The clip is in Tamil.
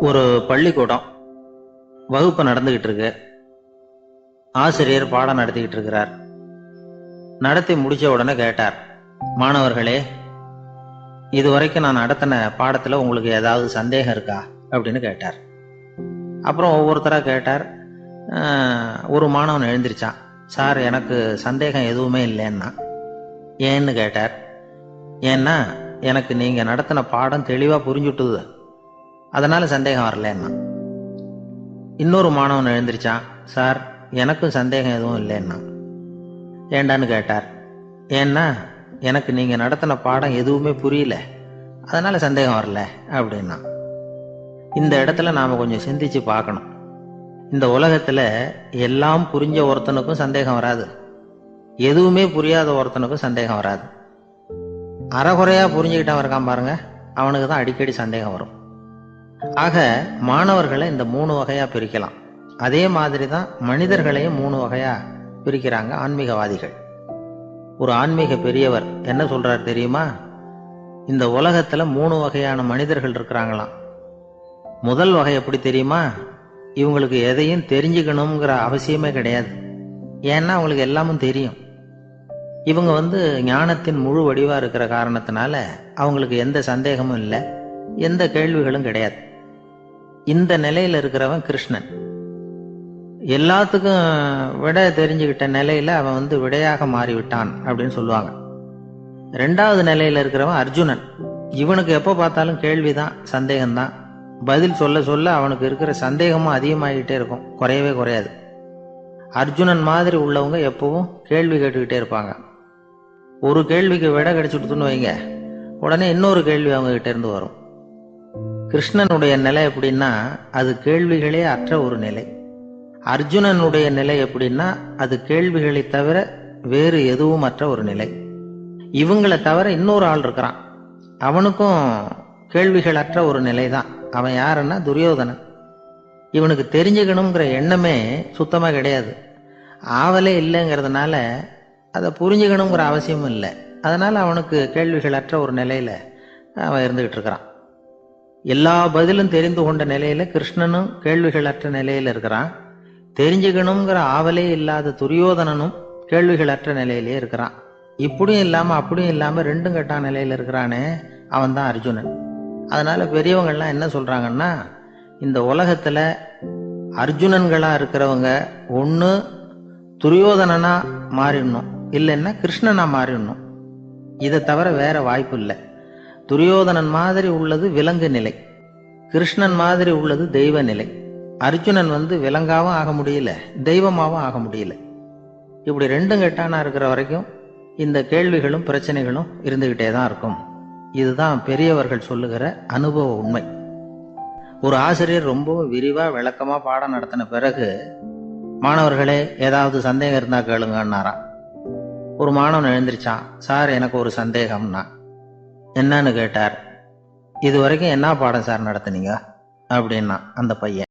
ஒரு பள்ளிக்கூடம் வகுப்பு நடந்துகிட்டு இருக்கு. ஆசிரியர் பாடம் நடத்திக்கிட்டு இருக்கிறார். நடத்தி முடிச்ச உடனே கேட்டார், மாணவர்களே, இதுவரைக்கும் நான் நடத்தின பாடத்துல உங்களுக்கு ஏதாவது சந்தேகம் இருக்கா அப்படின்னு கேட்டார். அப்புறம் ஒவ்வொருத்தரா கேட்டார். ஒரு மாணவன் எழுந்திருச்சான். சார், எனக்கு சந்தேகம் எதுவுமே இல்லைன்னா. ஏன்னு கேட்டார். ஏன்னா எனக்கு நீங்க நடத்தின பாடம் தெளிவா புரிஞ்சுட்டுது, அதனால சந்தேகம் வரலன்னா. இன்னொரு மாணவன் எழுந்திருச்சான். சார், எனக்கும் சந்தேகம் எதுவும் இல்லைன்னா. ஏண்டான்னு கேட்டார். ஏன்னா எனக்கு நீங்க நடத்தின பாடம் எதுவுமே புரியல, அதனால சந்தேகம் வரல அப்படின்னா. இந்த இடத்துல நாம கொஞ்சம் சிந்திச்சு பார்க்கணும். இந்த உலகத்துல எல்லாம் புரிஞ்ச ஒருத்தனுக்கும் சந்தேகம் வராது, எதுவுமே புரியாத ஒருத்தனுக்கும் சந்தேகம் வராது. அறகுறையா புரிஞ்சுக்கிட்டவன் இருக்கான் பாருங்க, அவனுக்கு தான் அடிக்கடி சந்தேகம் வரும். ஆக மாணவர்களை இந்த 3 வகையா பிரிக்கலாம். அதே மாதிரி தான் மனிதர்களையும் 3 வகையா பிரிக்கிறாங்க ஆன்மீகவாதிகள். ஒரு ஆன்மீக பெரியவர் என்ன சொல்றார் தெரியுமா? இந்த உலகத்துல 3 வகையான மனிதர்கள் இருக்கிறாங்களாம். முதல் வகை எப்படி தெரியுமா? இவங்களுக்கு எதையும் தெரிஞ்சுக்கணுங்கிற அவசியமே கிடையாது. ஏன்னா அவங்களுக்கு எல்லாமும் தெரியும். இவங்க ஞானத்தின் முழு வடிவா இருக்கிற காரணத்தினால அவங்களுக்கு எந்த சந்தேகமும் இல்லை, எந்த கேள்விகளும் கிடையாது. இந்த நிலையில இருக்கிறவன் கிருஷ்ணன். எல்லாத்துக்கும் விட தெரிஞ்சுக்கிட்ட நிலையில அவன் விடையாக மாறிவிட்டான் அப்படின்னு சொல்லுவாங்க. 2வது நிலையில இருக்கிறவன் அர்ஜுனன். இவனுக்கு எப்போ பார்த்தாலும் கேள்விதான், சந்தேகம்தான். பதில் சொல்ல சொல்ல அவனுக்கு இருக்கிற சந்தேகமும் அதிகமாகிட்டே இருக்கும், குறையவே குறையாது. அர்ஜுனன் மாதிரி உள்ளவங்க எப்பவும் கேள்வி கேட்டுக்கிட்டே இருப்பாங்க. ஒரு கேள்விக்கு விட கிடைச்சுட்டுன்னு வைங்க, உடனே இன்னொரு கேள்வி அவங்க கிட்ட இருந்து வரும். கிருஷ்ணனுடைய நிலை எப்படின்னா, அது கேள்விகளே அற்ற ஒரு நிலை. அர்ஜுனனுடைய நிலை எப்படின்னா, அது கேள்விகளை தவிர வேறு எதுவும் அற்ற ஒரு நிலை. இவங்களை தவிர இன்னொரு ஆள் இருக்கிறான், அவனுக்கும் கேள்விகள் அற்ற ஒரு நிலை தான். அவன் யாருன்னா துரியோதனன். இவனுக்கு தெரிஞ்சுக்கணுங்கிற எண்ணமே சுத்தமா கிடையாது. ஆவலே இல்லைங்கிறதுனால அதை புரிஞ்சுக்கணுங்கிற அவசியமும் இல்லை. அதனால அவனுக்கு கேள்விகள் அற்ற ஒரு நிலையில அவன் இருந்துகிட்டு இருக்கிறான். எல்லா பதிலும் தெரிந்து கொண்ட நிலையில கிருஷ்ணனும் கேள்விகள் அற்ற நிலையில இருக்கிறான். தெரிஞ்சுக்கணுங்கிற ஆவலே இல்லாத துரியோதனனும் கேள்விகள் அற்ற நிலையிலே இருக்கிறான். இப்படியும் இல்லாம அப்படியும் இல்லாம ரெண்டும் கெட்டான் நிலையில இருக்கிறானே, அவன் தான் அர்ஜுனன். அதனால பெரியவங்கள்லாம் என்ன சொல்றாங்கன்னா, இந்த உலகத்துல அர்ஜுனன்களா இருக்கிறவங்க ஒண்ணு துரியோதனனா மாறிடணும், இல்லைன்னா கிருஷ்ணனா மாறிடணும். இதை தவிர வேற வாய்ப்பு இல்லை. துரியோதனன் மாதிரி உள்ளது விலங்கு நிலை, கிருஷ்ணன் மாதிரி உள்ளது தெய்வ நிலை. அர்ஜுனன் விலங்காவும் ஆக முடியல, தெய்வமாவும் ஆக முடியல. இப்படி ரெண்டும் கெட்டானா இருக்கிற வரைக்கும் இந்த கேள்விகளும் பிரச்சனைகளும் இருந்துகிட்டே தான் இருக்கும். இதுதான் பெரியவர்கள் சொல்லுகிற அனுபவ உண்மை. ஒரு ஆசிரியர் ரொம்ப விரிவா விளக்கமா பாடம் நடத்தின பிறகு, மாணவர்களே, ஏதாவது சந்தேகம் இருந்தா கேளுங்கன்னாராம். ஒரு மாணவன் எழுந்திருச்சான். சார், எனக்கு ஒரு சந்தேகம்னா. என்னன்னு கேட்டார். இது வரைக்கும் என்ன பாடம் சார் நடத்துனீங்க அப்படின்னா அந்த பையன்.